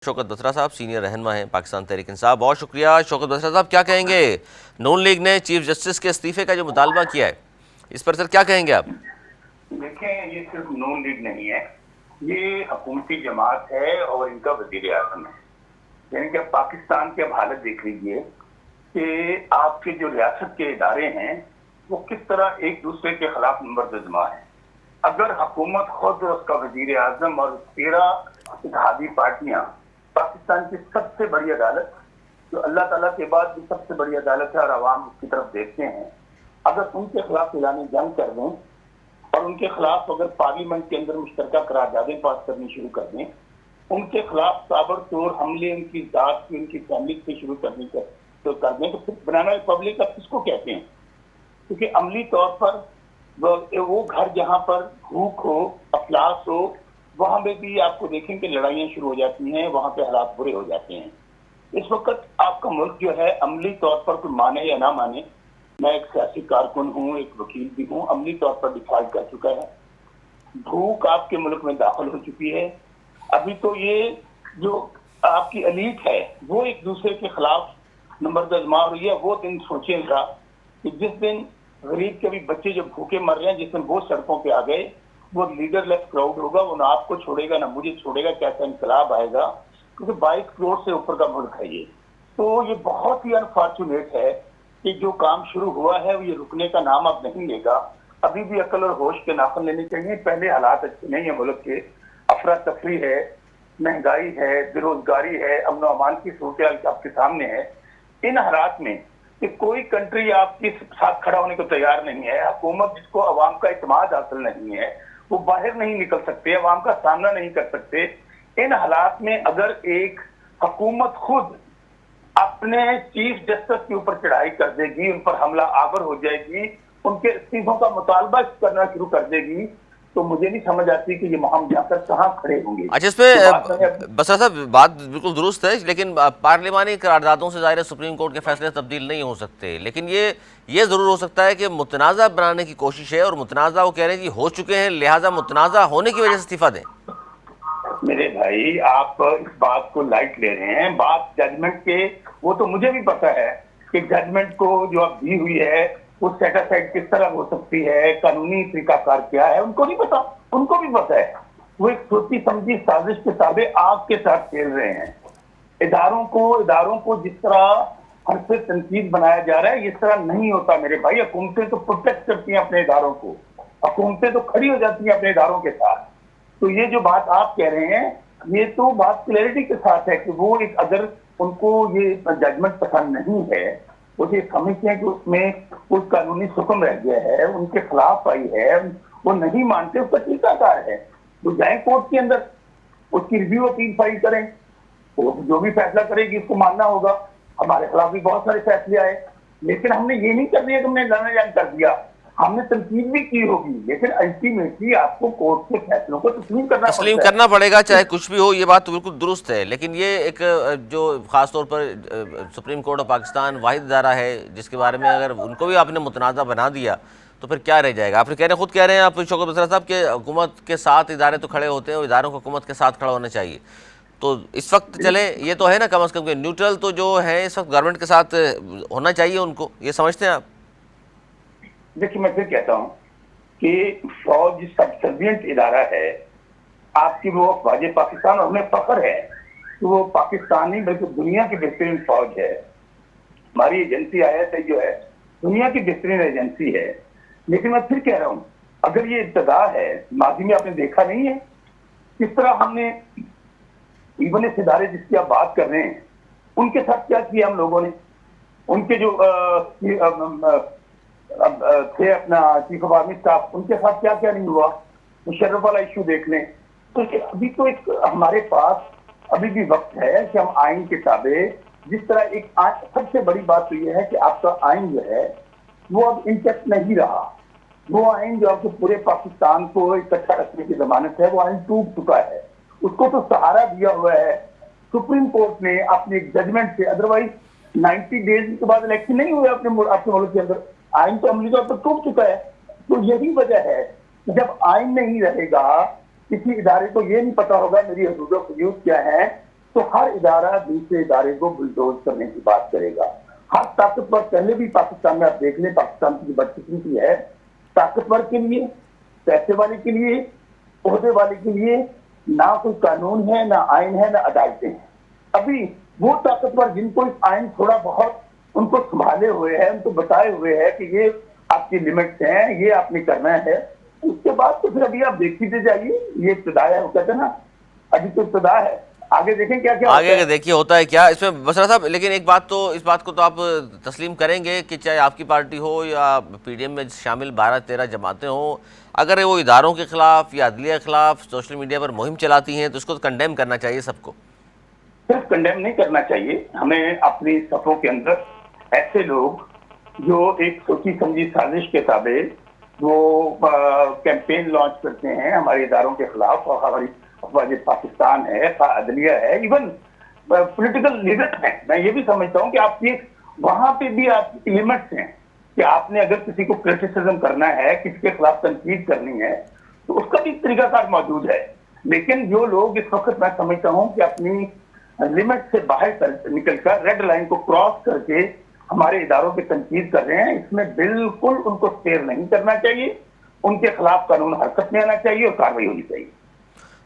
शौकत बसरा साहब सीनियर रहनुमा हैं पाकिस्तान तहरीक इंसाफ। बहुत शुक्रिया शौकत बसरा साहब। क्या कहेंगे, नून लीग ने चीफ जस्टिस के इस्तीफे का जो मुतालबा किया है, इस पर सर क्या कहेंगे आप? देखें, ये सिर्फ नून लीग नहीं है, ये हुकूमती जमात है और इनका वजीर आजम है। यानी कि पाकिस्तान की अब हालत देख लीजिए कि आपके जो रियासत के इदारे हैं वो किस तरह एक दूसरे के खिलाफ नंबरदजमा है। अगर हुकूमत खुद और उसका वजीर आजम और 13 इत्तेहादी पार्टियां पाकिस्तान की सबसे बड़ी अदालत, जो अल्लाह ताला के बाद भी सबसे बड़ी अदालत है और आवाम उसकी तरफ देखते हैं, अगर उनके खिलाफ ऐलान जंग कर दें और उनके खिलाफ अगर पार्लियामेंट के अंदर मुश्तरका करारदादें पास करनी शुरू कर दें, उनके खिलाफ ताबड़तोड़ हमले उनकी जात की, उनकी फैमिली से शुरू करने तो कर दें, तो फिर बनाना रिपब्लिक अब किसको कहते हैं? क्योंकि अमली तौर पर वो घर जहां पर भूख हो, अफलास हो, वहां में भी आपको देखें कि लड़ाइयां शुरू हो जाती हैं, वहां पे हालात बुरे हो जाते हैं। इस वक्त आपका मुल्क जो है अमली तौर पर कोई माने या ना माने, मैं एक सियासी कारकुन हूँ, एक वकील भी हूँ, अमली तौर पर डिफॉल्ट कर चुका है। भूख आपके मुल्क में दाखिल हो चुकी है। अभी तो ये जो आपकी एलीट है वो एक दूसरे के खिलाफ नंबरदजमा हो रही है। वो दिन सोचेगा कि जिस दिन गरीब के भी बच्चे जो भूखे मर रहे हैं, जिस दिन वो सड़कों पे आ गए, वो लीडरलेस क्राउड होगा, वो ना आपको छोड़ेगा ना मुझे छोड़ेगा, कैसा इंकलाब आएगा। क्योंकि 22 करोड़ से ऊपर का मुल्क है ये। तो ये बहुत ही अनफॉर्चुनेट है कि जो काम शुरू हुआ है वो ये रुकने का नाम अब नहीं लेगा। अभी भी अकल और होश के नाखून लेने चाहिए। पहले हालात अच्छे नहीं है मुल्क के, अफरा तफरी है, महंगाई है, बेरोजगारी है, अमन अमान की सूरत आपके सामने है। इन हालात में कि कोई कंट्री आपके साथ खड़ा होने को तैयार नहीं है, हुकूमत जिसको अवाम का इत्मीनान हासिल नहीं है, वो बाहर नहीं निकल सकते, अवाम का सामना नहीं कर सकते। इन हालात में अगर एक हुकूमत खुद अपने चीफ जस्टिस के ऊपर चढ़ाई कर देगी, उन पर हमला आवर हो जाएगी, उनके इस्तीफों का मुतालबा करना शुरू कर देगी, तो मुझे नहीं समझ आती कि ये हम जाकर कहाँ खड़े होंगे। अच्छा, इस पे बसरा साहब बात बिल्कुल दुरुस्त है, लेकिन पार्लिमानी करारदादों से ज़ाहिर है सुप्रीम कोर्ट के फैसले तब्दील नहीं हो सकते। लेकिन ये ज़रूर हो सकता है कि मुतनाज़ा बनाने की कोशिश है, और मुतनाज़ा वो कह रहे हैं कि हो चुके हैं, लिहाजा मुतनाज़ा होने की वजह से इस्तीफा दें। मेरे भाई, आप इस बात को लाइट ले रहे हैं। बात जजमेंट के, वो तो मुझे भी पता है कि जजमेंट को जो अब दी हुई है वो सेटासाइड किस तरह हो सकती है, कानूनी तरीकाकार क्या है, उनको नहीं पता। उनको भी पता है वो एक सोची समझी साजिश के ताबे आग के साथ खेल रहे हैं। इदारों को जिस तरह हर से तनकीद बनाया जा रहा है, इस तरह नहीं होता मेरे भाई। हुकूमतें तो प्रोटेक्ट करती हैं अपने इदारों को, हुकूमतें तो खड़ी हो जाती हैं अपने इदारों के साथ। तो ये जो बात आप कह रहे हैं, ये तो बात क्लैरिटी के साथ है कि वो एक, अगर उनको ये जजमेंट पसंद नहीं है, वो ये समझते हैं कि उसमें कोई कानूनी हुक्म रह गया है, उनके खिलाफ आई है, वो नहीं मानते, उसका तरीकाकार है, वो जाए कोर्ट के अंदर, उसकी रिव्यू अपील फाइल करें, वो जो भी फैसला करेगी उसको मानना होगा। हमारे खिलाफ भी बहुत सारे फैसले आए, लेकिन हमने ये नहीं कर दिया कि हमने लाना जान कर दिया, हमने तनकीद भी की होगी, लेकिन अल्टीमेटली आपको कोर्ट के फैसलों को तस्लीम करना पड़ेगा, चाहे कुछ भी हो। ये बात तो बिल्कुल दुरुस्त है, लेकिन ये एक जो खासतौर पर सुप्रीम कोर्ट ऑफ पाकिस्तान वाहिद इदारा है जिसके बारे में अगर उनको भी आपने मुतनाज़ा बना दिया तो फिर क्या रह जाएगा? आप खुद कह रहे हैं आप शौकत बसरा साहब के हुकूमत के साथ इदारे तो खड़े होते हैं और इदारों को हुकूमत के साथ खड़ा होना चाहिए। तो इस वक्त चले, ये तो है ना कम अज़ कम न्यूट्रल तो जो है इस वक्त गवर्नमेंट के साथ होना चाहिए उनको, ये समझते हैं आप? देखिए, मैं फिर कहता हूँ कि फौज सबसर्विएंट इदारा है आपकी, वो फौज पाकिस्तान, और हमें फख्र है कि वो पाकिस्तान नहीं बल्कि दुनिया की बेहतरीन फौज है। हमारी एजेंसी ISI जो है दुनिया की बेहतरीन एजेंसी है। लेकिन मैं फिर कह रहा हूँ, अगर ये इब्तदा है, माजी में आपने देखा नहीं है किस तरह हमने इवन इस इदारे जिसकी आप बात कर रहे हैं उनके साथ क्या किया हम लोगों ने, उनके जो थे अपना चीफ ऑफ आर्मी स्टाफ, उनके साथ क्या क्या नहीं हुआ। मुशर्रफ वाला इशू देख लें। तो अभी तो एक हमारे पास अभी भी वक्त है कि हम आइन के ताबे, जिस तरह एक सबसे बड़ी बात तो यह है कि आपका आइन जो है वो अब इंटैक्ट नहीं रहा। वो आइन जो आपको पूरे पाकिस्तान को इकट्ठा रखने की जमानत है, वो आइन टूट चुका है। उसको तो सहारा दिया हुआ है सुप्रीम कोर्ट ने अपने एक जजमेंट से। अदरवाइज 90 डेज के बाद इलेक्शन नहीं हुए आपके मुल्क के अंदर। आइन तो अमली तौर पर टूट चुका है। तो यही वजह है कि जब आइन नहीं रहेगा, किसी इदारे को ये नहीं पता होगा मेरी हदूद-ओ-हुदूद क्या है, तो हर इदारा दूसरे इदारे को बुलडोज करने की बात करेगा। हर ताकतवर, पहले भी पाकिस्तान में आप देख लें, पाकिस्तान की बदकिस्मती है, ताकतवर के लिए, पैसे वाले के लिए, ओहदे वाले के लिए ना कोई कानून है, ना आइन है, ना अदालतें हैं। अभी वो ताकतवर जिनको इस आइन थोड़ा बहुत उनको संभाले हुए है, उनको बताए हुए है कि ये आपकी लिमिट्स हैं, ये आपने करना है, उसके बाद तो फिर अभी आप देखते जाइए, ये इब्तिदा है, वो कहते हैं ना अभी तो इब्तिदा है, आगे देखें क्या क्या आगे देखिए होता है क्या इसमें बसरा साहब। लेकिन एक बात तो, इस बात को तो आप तस्लीम करेंगे कि चाहे आपकी पार्टी हो या पीडीएम में शामिल 12-13 जमातें हों, अगर वो इदारों के खिलाफ या अदलिया के खिलाफ सोशल मीडिया पर मुहिम चलाती हैं तो उसको तो कंडेम करना चाहिए सबको। सिर्फ कंडेम नहीं करना चाहिए, हमें अपनी सफों के अंदर ऐसे लोग जो एक सोची समझी साजिश के ताबे वो कैंपेन लॉन्च करते हैं हमारे इदारों के खिलाफ, और हमारी अफवाज पाकिस्तान है, अदलिया है, इवन पॉलिटिकल लीडर्स हैं, मैं ये भी समझता हूँ कि आपकी वहां पे भी आपकी लिमिट्स हैं कि आपने अगर किसी को क्रिटिसिज्म करना है, किसी के खिलाफ तनकीद करनी है, तो उसका भी तरीकाकार मौजूद है। लेकिन जो लोग इस वक्त मैं समझता हूँ कि अपनी लिमिट से बाहर निकलकर रेड लाइन को क्रॉस करके हमारे इदारों पे तनकीद कर रहे हैं, इसमें बिल्कुल उनको स्टेयर नहीं करना चाहिए, उनके खिलाफ कानून हरकत में आना चाहिए और कार्रवाई होनी चाहिए।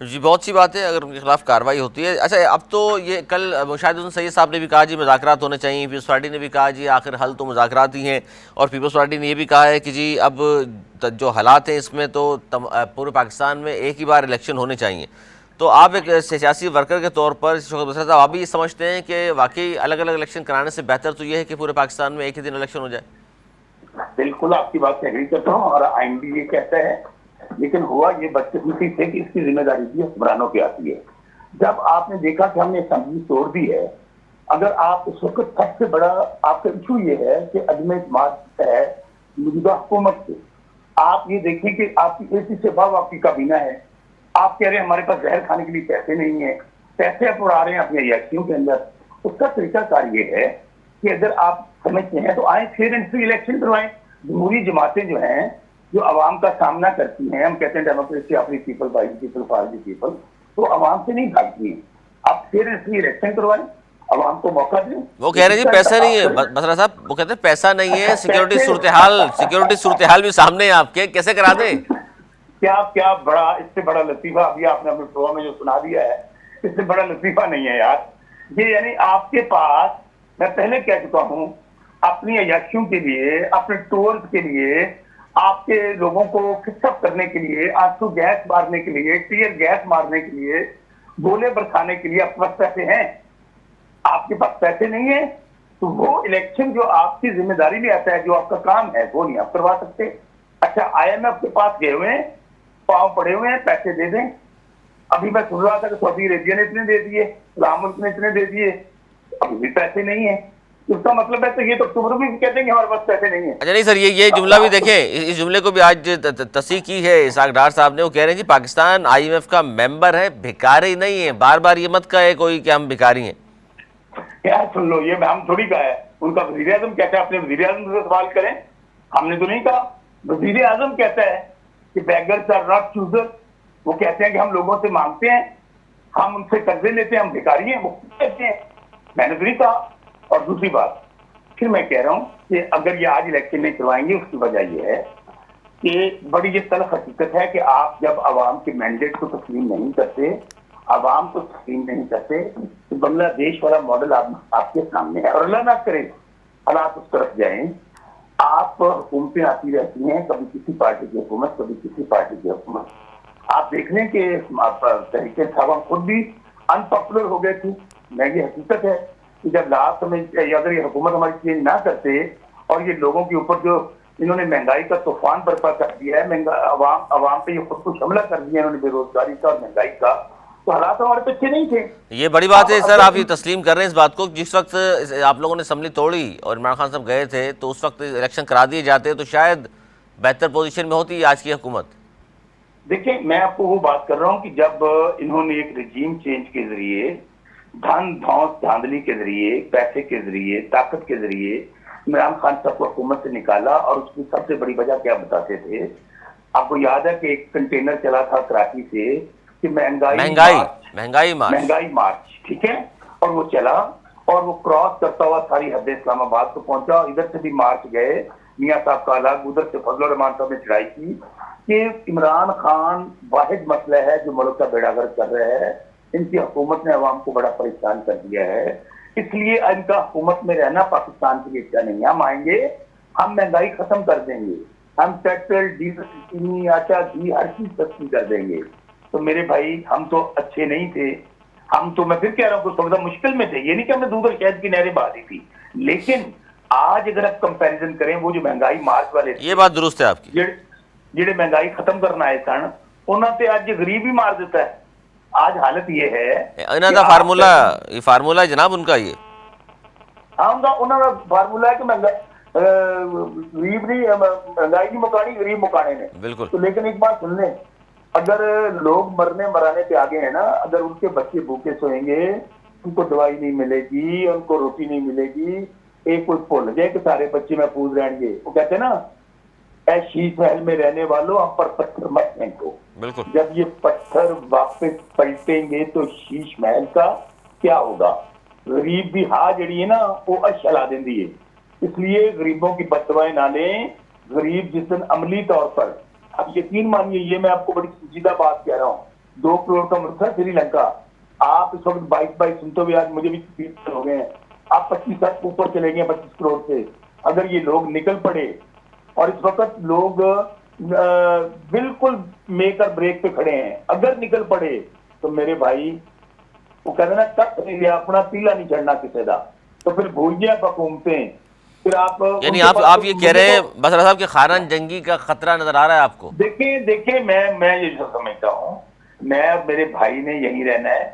जी बहुत सी बात है अगर उनके खिलाफ कार्रवाई होती है। अच्छा, अब तो ये कल मुशाहिद सैयद साहब ने भी कहा जी मुज़ाकरात होने चाहिए, पीपल्स पार्टी ने भी कहा जी आखिर हल तो मुज़ाकरात ही हैं, और पीपल्स पार्टी ने ये भी कहा है कि जी अब जो हालात हैं इसमें तो पूरे पाकिस्तान में एक ही बार इलेक्शन होने चाहिए। तो आप एक सियासी वर्कर के तौर पर शौकत बसरा साहब, आप भी ये समझते हैं कि वाकई अलग अलग इलेक्शन कराने से बेहतर तो ये है कि पूरे पाकिस्तान में एक ही दिन इलेक्शन हो जाए? बिल्कुल आपकी बात से एग्री करता हूँ और आइन भी ये कहता है, लेकिन हुआ ये बदकिस्मती से कि इसकी जिम्मेदारी भी हुक्मरानों की आती है। जब आपने देखा कि हमने असेंबली तोड़ दी है, अगर आप उस वक्त सबसे बड़ा आपका इशू ये है कि अदम इत्मीनान है मौजूदा हुकूमत से, आप ये देखें कि आपकी एसी से भाव आपकी काबीना है, आप कह रहे हैं हमारे पास जहर खाने के लिए पैसे नहीं है, पैसे आप उड़ा रहे हैं अपने अयाशियों के अंदर। उसका तरीकाकार ये है कि अगर आप समझते हैं तो आए फेयर एंड फ्री इलेक्शन करवाएं। जमहूरी जमातें जो हैं, जो आवाम का सामना करती हैं, हम कहते हैं democracy of the people, by the people, for the people, तो आवाम से नहीं भागती हैं। आप फेयर एंड फ्री इलेक्शन करवाएं, आवाम को मौका दें। वो कह रहे हैं जी पैसा नहीं है बसरा साहब, वो कहते हैं पैसा नहीं है, सिक्योरिटी सूरत हाल भी सामने है आपके, कैसे करा दें? क्या बड़ा, इससे बड़ा लतीफा अभी आपने अपने प्रोग्राम में जो सुना दिया है, इससे बड़ा लतीफा नहीं है यार ये। यानी आपके पास, मैं पहले कह चुका हूं, अपनी अयाशियों के लिए, अपने टूर्स के लिए, आपके लोगों को फिक्सअप करने के लिए, आंसू गैस मारने के लिए, टीयर गैस मारने के लिए, गोले बरसाने के लिए आपके पास पैसे हैं। आपके पास पैसे नहीं है तो वो इलेक्शन जो आपकी जिम्मेदारी में आता है, जो आपका काम है, वो नहीं आप करवा सकते। अच्छा, IMF के पास गए हुए हैं, पांव पड़े हुए हैं, पैसे दे दें। अभी मैं सुन रहा था कि सऊदी अरेबिया ने इतने दे दिए, इस्लाम मुल्क ने इतने दे दिए, अभी भी पैसे नहीं है। उसका मतलब है तो ये तो अक्टूबर में भी कहते हैं कि हमारे पास पैसे नहीं है। अच्छा नहीं सर, ये जुमला भी देखें, इस जुमले को भी आज तस्दीक की है इसहाक डार साहब ने। वो कह रहे हैं जी पाकिस्तान IMF का मेंबर है, भिखारी नहीं है। बार बार ये मत कहे कोई कि हम भिखारी हैं। यार सुन लो, ये हम थोड़ी कहा है, उनका वजीर आजम कहता है, अपने वजीर आजम से सवाल करें, हमने तो नहीं कहा। वजीर आजम कहता है कि बेगर्स आर नॉट चूजर्स, वो कहते हैं कि हम लोगों से मांगते हैं, हम उनसे कर्जे लेते हैं, हम भिखारी हैं, वो कहते हैं, मैंने तो नहीं कहा। और दूसरी बात फिर मैं कह रहा हूं कि अगर ये आज इलेक्शन नहीं करवाएंगे, उसकी वजह यह है कि बड़ी ये तल्ख हकीकत है कि आप जब आवाम के मैंडेट को तस्लीम नहीं करते, आवाम को तस्लीम नहीं करते, तो बांग्लादेश वाला मॉडल आपके सामने है। और अल्लाह ना करे हालात उस तरफ जाएं, आप हुकूमतें आती रहती हैं, कभी किसी पार्टी की हुकूमत, कभी किसी पार्टी की हुकूमत। आप देख लें कि तहरीक इंसाफ खुद भी अनपॉपुलर हो गए थे। मैं ये हकीकत है कि जब लास्ट में अगर ये हुकूमत हमारी चेंज ना करते और ये लोगों के ऊपर जो इन्होंने महंगाई का तूफान बर्पा कर दिया है, अवाम पे ये खुद को हमला कर दिया इन्होंने बेरोजगारी का और महंगाई का, तो हालात हमारे पे अच्छे नहीं थे। ये बड़ी बात है सर, आप ये तस्लीम कर रहे हैं इस बात को। जिस वक्त आप लोगों ने असम्बली तोड़ी और इमरान खान साहब गए थे, तो उस वक्त इलेक्शन करा दिए जाते तो शायद बेहतर पोजीशन में होती आज की हुकूमत। देखिए, मैं आपको वो बात कर रहा हूँ कि जब इन्होंने एक रजीम चेंज के जरिए, धन धौंस धांधली के जरिए, पैसे के जरिए, ताकत के जरिए इमरान खान साहब को हुकूमत से निकाला, और उसकी सबसे बड़ी वजह क्या बताते थे? आपको याद है कि एक कंटेनर चला था कराची से कि महंगाई महंगाई मार्च, महंगाई मार्च। महंगाई मार्च, ठीक है। और वो चला और वो क्रॉस करता हुआ सारी हद इस्लामाबाद को पहुंचा। इधर से भी मार्च गए, मियां साहब का अलग, उधर से फजल रहमान साहब ने चढ़ाई की कि इमरान खान वाहिद मसला है जो मुल्क का बेड़ागर्क कर रहे हैं। इनकी हुकूमत ने अवाम को बड़ा परेशान कर दिया है, इसलिए इनका हुकूमत में रहना पाकिस्तान के लिए अच्छा नहीं। हम आएंगे, हम महंगाई खत्म कर देंगे, हम पेट्रोल डीजल चीनी आटा घी हर चीज सस्ती कर देंगे। तो मेरे भाई हम तो अच्छे नहीं थे, हम तो, मैं फिर कह रहा हूँ, थोड़ा सा मुश्किल में थे। ये नहीं कि हमने दूध और शहद की नहरें बहा दी थी, लेकिन आज अगर आप कंपैरिजन करें, वो जो महंगाई मार्च वाले ये बात दुरुस्त है आपकी। ਜਿਹੜੇ महंगाई खत्म करना आए सन, उन्होंने ते आज गरीब ही मार देता है। आज हालत ये है इन्हों का फार्मूला, ये फार्मूला है जनाब उनका, ये हाँ उन्होंने फार्मूला है कि गरीब नहीं, महंगाई नहीं मुकानी, गरीब मुकाने ने। बिल्कुल। तो लेकिन एक बात सुन लें, अगर लोग मरने मराने पे आगे हैं ना, अगर उनके बच्चे भूखे सोएंगे, उनको दवाई नहीं मिलेगी, उनको रोटी नहीं मिलेगी, एक कोई भूल जाए कि सारे बच्चे महफूज रहेंगे। वो कहते हैं ना, ऐ शीश महल में रहने वालों हम पर पत्थर मत फेंको। बिल्कुल। जब ये पत्थर वापस पलटेंगे तो शीश महल का क्या होगा? गरीब भी हा जड़ी है ना, वो अशला देंदी है। इसलिए गरीबों की बददुआएं ना लें। गरीब जिस दिन अमली तौर पर, अब यकीन मानिए, ये मैं आपको बड़ी सीधा बात कह रहा हूँ, 2 करोड़ का मुल्क है श्रीलंका। आप इस वक्त 22 सुनते हुए आज मुझे भी 30 साल हो गए हैं, आप 25 साल ऊपर चले गए 25 करोड़ से। अगर ये लोग निकल पड़े, और इस वक्त लोग बिल्कुल मेक और ब्रेक पे खड़े हैं, अगर निकल पड़े तो मेरे भाई, वो कहते ना, तक नहीं लिया अपना तीला नहीं चढ़ना किसी का। तो फिर भूल गया हुकूमतें, फिर आप, यानी आप ये कह रहे हैं बसरा साहब के खानन जंगी का खतरा नजर आ रहा है आपको? देखिए मैं ये जो समझता हूँ, मैं और मेरे भाई ने यही रहना है।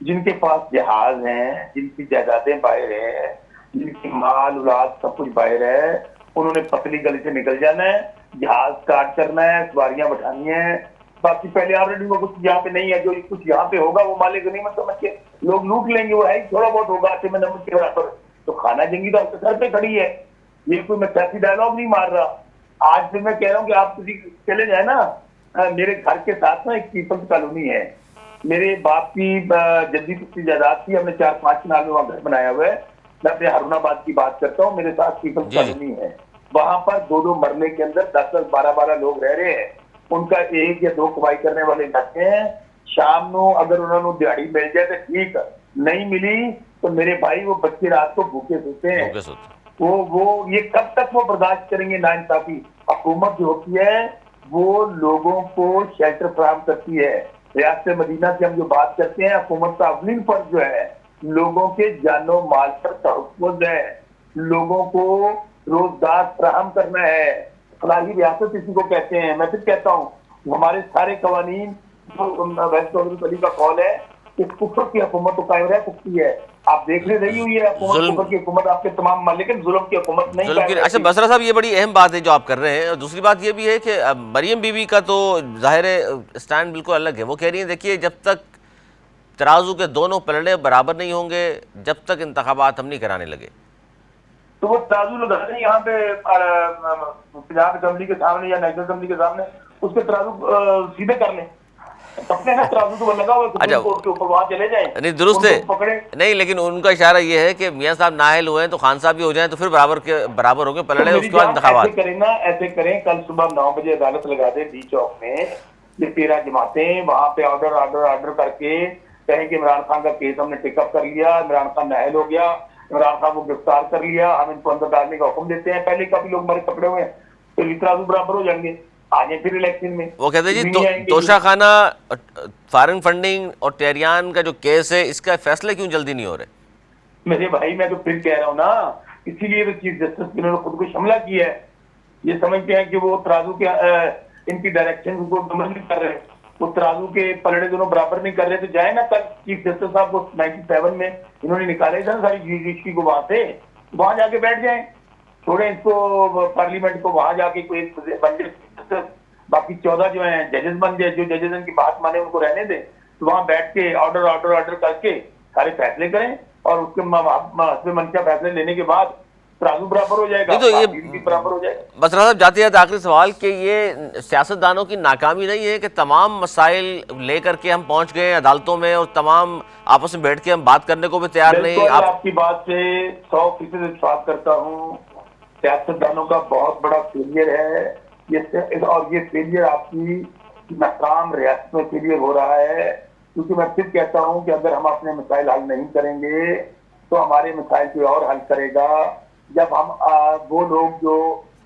जिनके पास जहाज हैं, जिनकी जायदादें बाहर है, जिनकी माल औलाद सब कुछ बाहर है, उन्होंने पतली गली से निकल जाना है, जहाज स्टार्ट करना है, सवारियां बैठानी है। बाकी पहले ऑलरेडी वो कुछ यहाँ पे नहीं है, जो कुछ यहाँ पे होगा वो मालिक गनीमत समझ के लोग लूट लेंगे। वो है थोड़ा बहुत होगा आटे में नमक के बराबर। तो खाना जंगी तो आपके सर पे खड़ी है, ये कोई मैं सियासी डायलॉग नहीं मार रहा। आज फिर मैं कह रहा हूँ कि आप किसी चले जाए ना, मेरे घर के साथ ना एक पीपल्स कॉलोनी है, मेरे बाप की जद्दी पिछली जायदाद थी, हमने 4-5 कनाल में वहां घर बनाया हुआ है। मैं अपने हारूनाबाद की बात करता हूँ, मेरे साथ पीपल्स कॉलोनी है, वहां पर 2-2 मरले के अंदर 10-10, 12-12 लोग रह रहे हैं। उनका 1 या 2 कमाई करने वाले जाते हैं। शाम को अगर उन्होंने दिहाड़ी मिल जाए तो ठीक, नहीं मिली तो मेरे भाई वो बच्चे रात को भूखे सोते हैं। वो ये कब तक वो बर्दाश्त करेंगे? नाइंसाफी हुकूमत जो होती है वो लोगों को शेल्टर फराहम करती है। रियासत मदीना से हम जो बात करते हैं, हुकूमत का अवलिन फर्ज जो है लोगों के जानो माल पर तहफ़्फ़ुज़ है, लोगों को रोजगार फराहम करना है। फलाही रियासत इसी को कहते हैं। मैं फिर कहता हूँ, हमारे सारे कवानीन, वैसे अली का कौल है कि कुफर की हुकूमत तो कायम रह सकती है। आप देख रही हुई है कुफर की हुकूमत आपके तमाम, लेकिन जुल्म की हुकूमत नहीं। अच्छा बसरा साहब, ये बड़ी अहम बात है जो आप कर रहे हैं। और दूसरी बात ये भी है कि मरियम बीवी का तो जाहिर है स्टैंड बिल्कुल अलग है। वो कह रही है देखिए, जब तक तराजू के दोनों पलड़े बराबर नहीं होंगे, जब तक इंतखाबात हम नहीं कराने लगे। तो वो तराजू लगा दें यहाँ पे पंजाब असेंबली के सामने या नेशनल असेंबली के सामने, उसके तराजू सीधे कर लें। तराजू तो लगा हुआ अच्छा, के ऊपर वहां चले जाएं, नहीं दुरुस्त है नहीं, लेकिन उनका इशारा ये है कि मियां साहब नाअहल हुए हैं तो खान साहब भी हो जाएं तो फिर बराबर हो गए पलड़े, उसके बाद इंतखाबात। ऐसे करें ना, ऐसे करें, कल सुबह 9 बजे अदालत लगा दे डी चौक में, ये 13 जमातें वहां पे ऑर्डर करके कहें कि इमरान खान का केस हमने टेकअप कर लिया, इमरान खान नाअहल हो गया, इमरान खान को गिरफ्तार कर लिया, हम इनको अंदर डालने का हुक्म देते हैं। पहले काफी लोग हमारे पकड़े हुए हैं, तो तराजू बराबर हो जाएंगे, आ जाए फिर इलेक्शन में। वो कहते हैं जी तोशाखाना, फॉरेन फंडिंग और टेहरियान का जो केस है, इसका फैसले क्यों जल्दी नहीं हो रहे? मेरे भाई मैं तो फिर कह रहा हूँ ना, इसीलिए तो चीफ जस्टिस ने खुद को हमला किया है। ये समझते हैं कि वो तराजू के इनकी डायरेक्शन को अमल नहीं कर रहे, वो तराजू के पलड़े दोनों बराबर नहीं कर रहे। तो जाए ना, कल चीफ जस्टिस साहब को 97 में इन्होंने निकाले थे ना सारी जुडिशरी को, वहां जाके बैठ जाए, छोड़े इसको पार्लियामेंट को, वहां जाके कोई बन जाए। बाकी 14 जो है जजेस बन जाए, जो जजेस इनकी बात माने उनको रहने दे, तो वहां बैठ के ऑर्डर करके सारे फैसले करें, और उसके मंशा फैसले लेने के बाद तराजू बराबर हो जाएगा, नहीं तो ये बाकी भी बराबर हो जाएगा। बस साहब जाते जाते आखिरी सवाल कि ये सियासतदानों की नाकामी नहीं है कि तमाम मसाइल लेकर के हम पहुंच गए अदालतों में और तमाम आपस में बैठ के हम बात करने को भी तैयार नहीं। बिल्कुल आपकी बात से 100% विश्वास करता हूँ। सियासतदानों का बहुत बड़ा फेलियर है ये, और ये फेलियर आपकी नाकाम रियासत में फेलियर हो रहा है। क्योंकि मैं फिर कहता हूँ कि अगर हम अपने मसाइल हल नहीं करेंगे तो हमारे मसाइल कोई और हल करेगा। जब हम वो लोग जो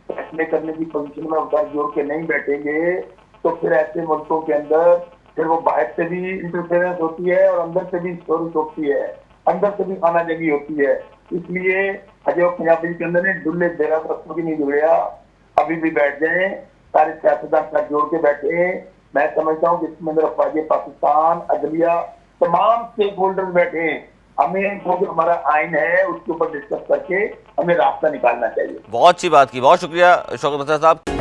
फैसले करने की पोजीशन में उधर जोड़ के नहीं बैठेंगे तो फिर ऐसे मुल्कों के अंदर फिर वो बाहर से भी इंटरफेरेंस होती है और अंदर से भी स्टोरी होती है, अंदर से भी खाना जगी होती है। इसलिए अजय पंजाबी के अंदर ने दुल्ले देरा रस्तों की नहीं जुड़िया, अभी भी बैठ जाए, सारे सियासतदान साथ जोड़ के बैठे। मैं समझता हूँ कि इसमें अफवाज पाकिस्तान, अदलिया, तमाम स्टेक होल्डर बैठे। हमें जो हमारा आइन है उसके ऊपर डिस्कस करके हमें रास्ता निकालना चाहिए। बहुत अच्छी बात की, बहुत शुक्रिया शौकत बसर साहब।